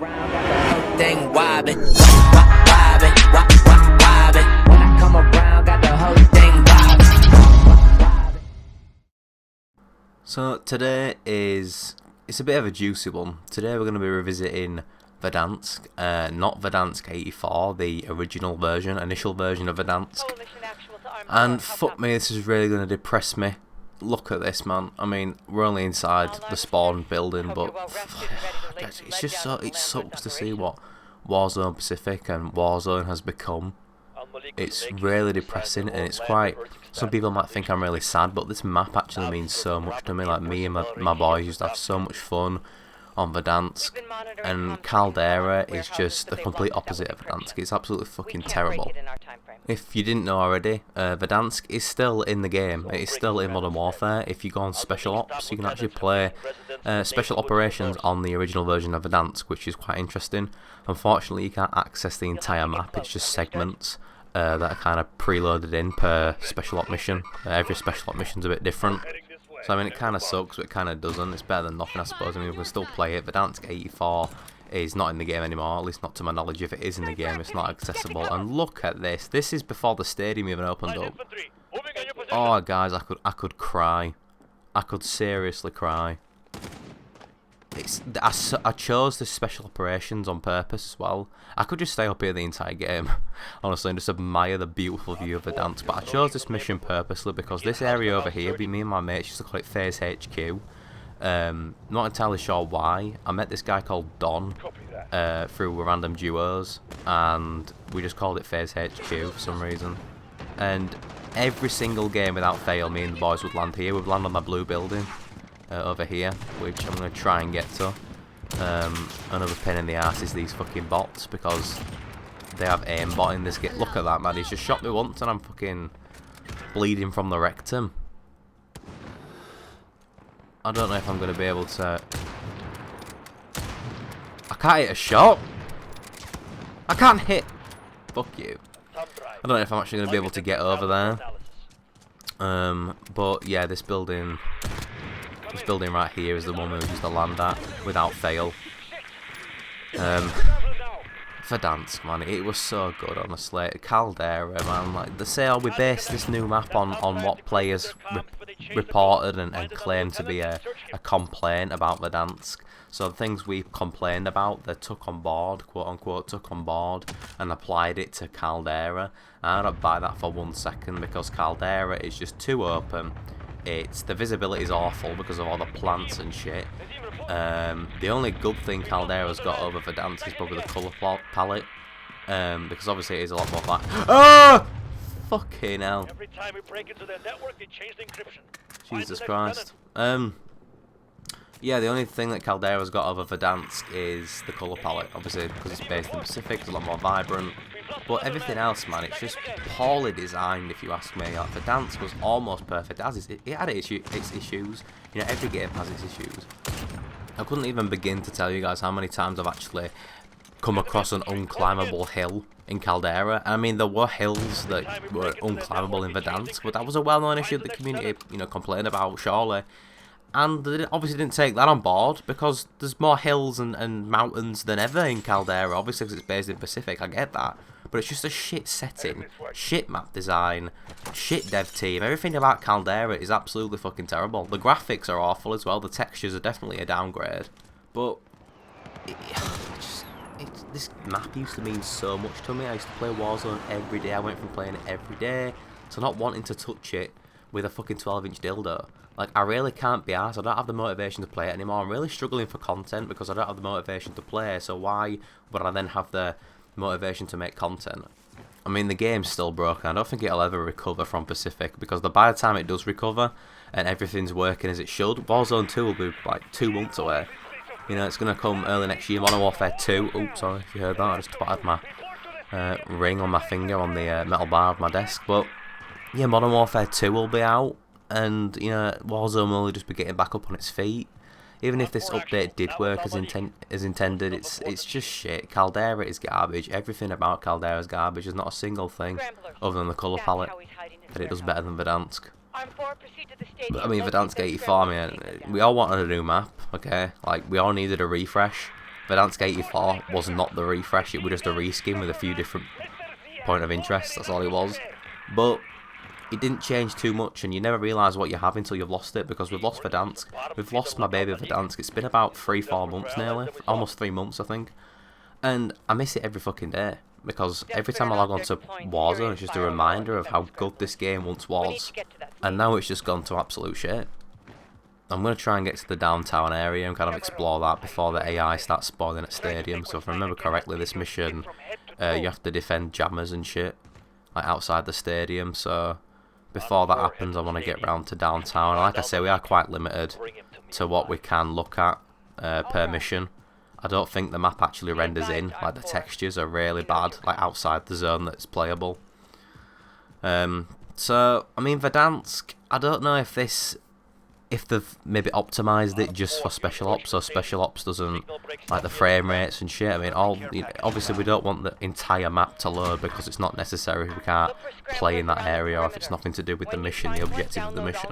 around, got the whole thing wobbling, wobbling, wobbling. When I come around, got the whole thing wobbling. So today it's a bit of a juicy one. Today we're going to be revisiting Verdansk, not Verdansk 84, the original version, initial version of Verdansk. And fuck me, this is really going to depress me. Look at this, man. I mean, we're only inside the spawn building, but it's just so, it sucks to see what Warzone Pacific and Warzone has become. It's really depressing, and it's quite, some people might think I'm really sad, but this map actually means so much to me. Like, me and my boys used to have so much fun on Verdansk, and Caldera is just the complete opposite of Verdansk. It's absolutely fucking terrible. If you didn't know already, Verdansk is still in the game. It is still in Modern Warfare. If you go on Special Ops, you can actually play Special Operations on the original version of Verdansk, which is quite interesting. Unfortunately, you can't access the entire map. It's just segments that are kind of preloaded in per Special Op mission. Every Special Op mission's a bit different. So I mean, it kind of sucks, but it kind of doesn't. It's better than nothing, I suppose. I mean, we can still play it. Verdansk 84 is not in the game anymore, at least not to my knowledge. If it is in the game, it's not accessible. And look at this. This is before the stadium even opened up. Oh, guys, I could cry. I could seriously cry. I chose the Special Operations on purpose as well. I could just stay up here the entire game, honestly, and just admire the beautiful view of Verdansk. But I chose this mission purposely because this area over here, me and my mates used to call it Phase HQ. Not entirely sure why. I met this guy called Don through random duos, and we just called it Phase HQ for some reason. And every single game without fail, me and the boys would land here. We'd land on my blue building over here, which I'm going to try and get to. Another pain in the ass is these fucking bots, because they have aimbot in this game. Look at that, man. He's just shot me once and I'm fucking bleeding from the rectum. I don't know if I'm going to be able to... I can't hit a shot. I can't hit... Fuck you. I don't know if I'm actually going to be able to get over there. But yeah, this building right here is the one we used to land at without fail. Verdansk, man, it was so good, honestly. Caldera, man, like they say, oh, we based this new map on what players reported and claimed to be a complaint about Verdansk. So the things we complained about, they took on board, quote unquote, took on board and applied it to Caldera. I don't buy that for 1 second, because Caldera is just too open. The visibility is awful because of all the plants and shit. The only good thing Caldera's got over Verdansk is probably the colour palette, because obviously it is a lot more like, ah, fucking hell. Jesus Christ. Yeah, the only thing that Caldera's got over Verdansk is the colour palette, obviously because it's based in the Pacific, it's a lot more vibrant. But everything else, man, it's just poorly designed, if you ask me. Like, Verdansk was almost perfect. It had its issues. You know, every game has its issues. I couldn't even begin to tell you guys how many times I've actually come across an unclimbable hill in Caldera. I mean, there were hills that were unclimbable in Verdansk, but that was a well-known issue that the community, you know, complained about, surely. And they obviously didn't take that on board, because there's more hills and mountains than ever in Caldera, obviously because it's based in Pacific, I get that. But it's just a shit setting, shit map design, shit dev team. Everything about Caldera is absolutely fucking terrible. The graphics are awful as well, the textures are definitely a downgrade. But this map used to mean so much to me. I used to play Warzone every day. I went from playing it every day to not wanting to touch it with a fucking 12-inch dildo. Like, I really can't be arsed. I don't have the motivation to play it anymore. I'm really struggling for content because I don't have the motivation to play, so why would I then have the motivation to make content? I mean, the game's still broken. I don't think it'll ever recover from Pacific, because by the time it does recover and everything's working as it should, Warzone 2 will be like 2 months away. You know, it's going to come early next year. Modern Warfare 2. Oh, sorry if you heard that. I just spotted my ring on my finger on the metal bar of my desk. But yeah, Modern Warfare 2 will be out, and you know, Warzone will only just be getting back up on its feet. Even if this update did work as intended, it's just shit. Caldera is garbage. Everything about Caldera is garbage. There's not a single thing other than the colour palette that it does better than Verdansk. But I mean, Verdansk 84, man, we all wanted a new map, okay? Like, we all needed a refresh. Verdansk 84 was not the refresh, it was just a reskin with a few different point of interest, that's all it was. But it didn't change too much, and you never realise what you have until you've lost it, because we've lost Verdansk. We've lost my baby Verdansk. It's been about 3-4 months nearly, almost 3 months I think. And I miss it every fucking day, because every time I log on to Warzone, it's just a reminder of how good this game once was. And now it's just gone to absolute shit. I'm going to try and get to the downtown area and kind of explore that before the AI starts spawning at stadium. So if I remember correctly, this mission, you have to defend jammers and shit, like outside the stadium. So before that happens, I want to get round to downtown. And like I say, we are quite limited to what we can look at per mission. I don't think the map actually renders in, like the textures are really bad, like outside the zone that's playable. So, I mean, Verdansk, I don't know if they've maybe optimised it just for special ops, so special ops doesn't, like the frame rates and shit. I mean, obviously we don't want the entire map to load because it's not necessary, we can't play in that area, or if it's nothing to do with the mission, the objective of the mission.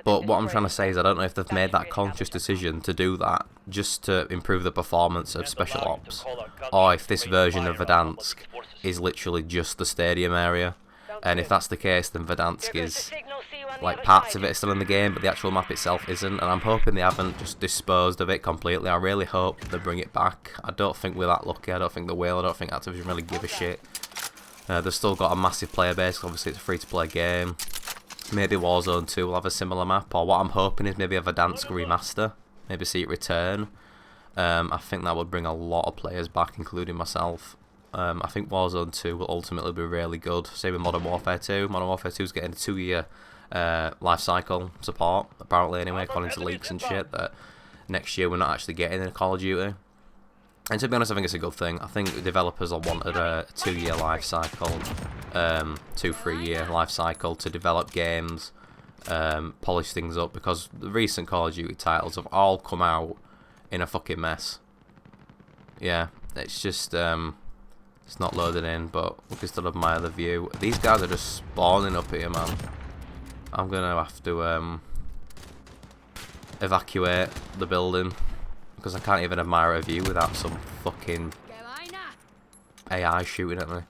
But what I'm trying to say is I don't know if they've made that conscious decision to do that just to improve the performance of special ops, or if this version of Verdansk is literally just the stadium area. And if that's the case, then Verdansk is, like, parts of it are still in the game, but the actual map itself isn't. And I'm hoping they haven't just disposed of it completely. I really hope they bring it back. I don't think we're that lucky. I don't think they will. I don't think Activision really give a shit. They've still got a massive player base. Obviously, it's a free-to-play game. Maybe Warzone 2 will have a similar map. Or what I'm hoping is maybe a Verdansk remaster. Maybe see it return. I think that would bring a lot of players back, including myself. I think Warzone 2 will ultimately be really good. Same with Modern Warfare 2. Modern Warfare 2 is getting a 2-year life cycle support, apparently anyway, according to leaks and shit, that next year we're not actually getting in Call of Duty. And to be honest, I think it's a good thing. I think the developers all wanted a 2-year life cycle, 2-3-year life cycle to develop games, polish things up, because the recent Call of Duty titles have all come out in a fucking mess. Yeah, it's just it's not loaded in, but we can still admire the view. These guys are just spawning up here, man. I'm gonna have to evacuate the building because I can't even admire a view without some fucking AI shooting at me.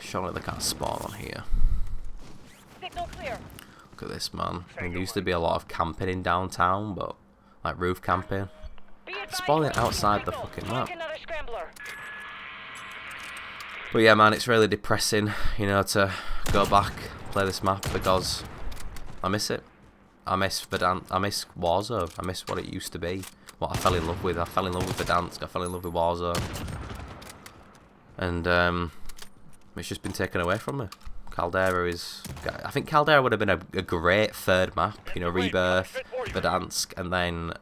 Surely they can't spawn on here. Look at this, man. I mean, there used to be a lot of camping in downtown, but like roof camping. Spawning outside the fucking map. But yeah, man, it's really depressing, you know, to go back, play this map, because I miss it. I miss Verdansk, I miss Warzone, I miss what it used to be, what I fell in love with. I fell in love with Verdansk, I fell in love with Warzone. And it's just been taken away from me. Caldera is... I think Caldera would have been a great third map, you know, Rebirth, Verdansk, and then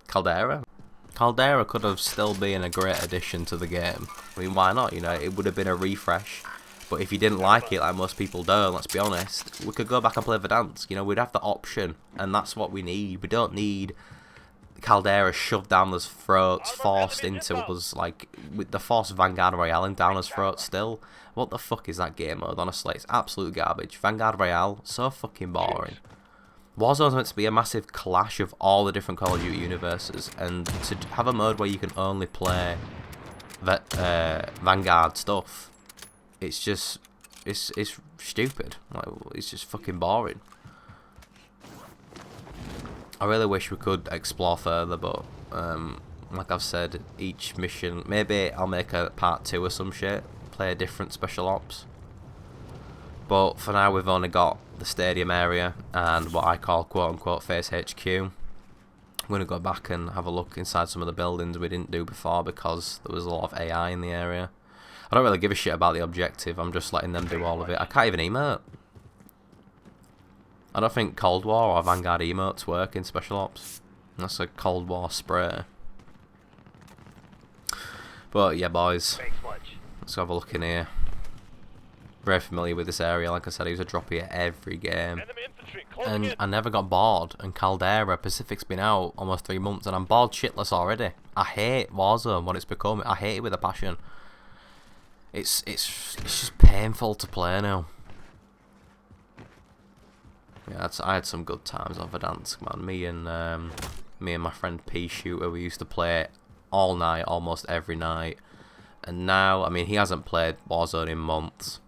Caldera. Caldera could have still been a great addition to the game. I mean, why not? You know, it would have been a refresh. But if you didn't like it, like most people don't, let's be honest, we could go back and play Verdansk. You know, we'd have the option, and that's what we need. We don't need Caldera shoved down us throats, forced into us, like, with the forced Vanguard Royale down us throats still. What the fuck is that game mode? Honestly, it's absolute garbage. Vanguard Royale, so fucking boring. Warzone's meant to be a massive clash of all the different Call of Duty universes, and to have a mode where you can only play Vanguard stuff, it's just, it's stupid. Like, it's just fucking boring. I really wish we could explore further, but like I've said, each mission, maybe I'll make a part 2 or some shit, play a different special ops. But for now, we've only got the stadium area and what I call quote-unquote Face HQ. I'm going to go back and have a look inside some of the buildings we didn't do before because there was a lot of AI in the area. I don't really give a shit about the objective, I'm just letting them do all of it. I can't even emote. I don't think Cold War or Vanguard emotes work in Special Ops. That's a Cold War spray. But yeah, boys, let's have a look in here. Very familiar with this area, like I said, I used to drop here every game. And I never got bored, and Caldera, Pacific's been out almost 3 months, and I'm bored shitless already. I hate Warzone, what it's become. I hate it with a passion. It's just painful to play now. Yeah, I had some good times on Verdansk, man. Me and me and my friend P Shooter, we used to play it all night, almost every night. And now, I mean, he hasn't played Warzone in months.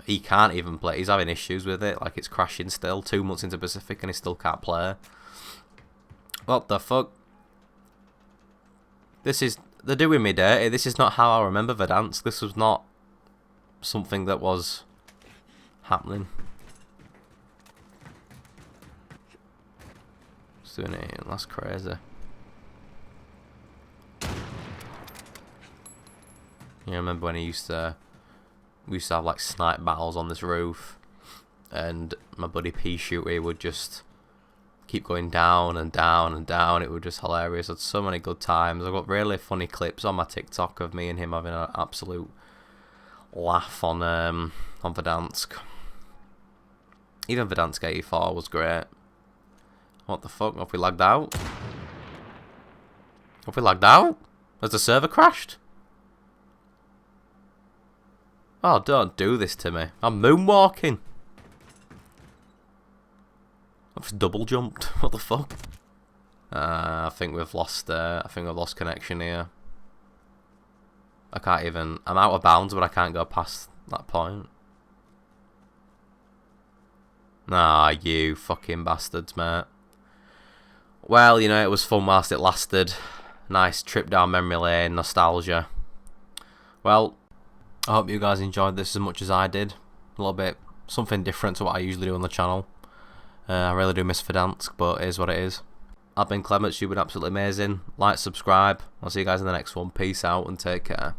He can't even play. He's having issues with it. Like, it's crashing still. 2 months into Pacific and he still can't play. What the fuck? They're doing me dirty. This is not how I remember Verdansk. This was not something that was happening. Just doing it. That's crazy. You remember when we used to have like snipe battles on this roof, and my buddy P Shooter would just keep going down and down and down. It was just hilarious. I had so many good times. I've got really funny clips on my TikTok of me and him having an absolute laugh on Verdansk. Even Verdansk 84 was great. What the fuck? Have we lagged out? Have we lagged out? Has the server crashed? Oh, don't do this to me. I'm moonwalking. I've just double jumped. What the fuck? I think we've lost. I think we've lost connection here. I can't even. I'm out of bounds, but I can't go past that point. Nah, you fucking bastards, mate. Well, you know, it was fun whilst it lasted. Nice trip down memory lane, nostalgia. Well, I hope you guys enjoyed this as much as I did. A little bit something different to what I usually do on the channel. I really do miss Verdansk, but it is what it is. I've been Clements, you've been absolutely amazing. Like, subscribe. I'll see you guys in the next one. Peace out and take care.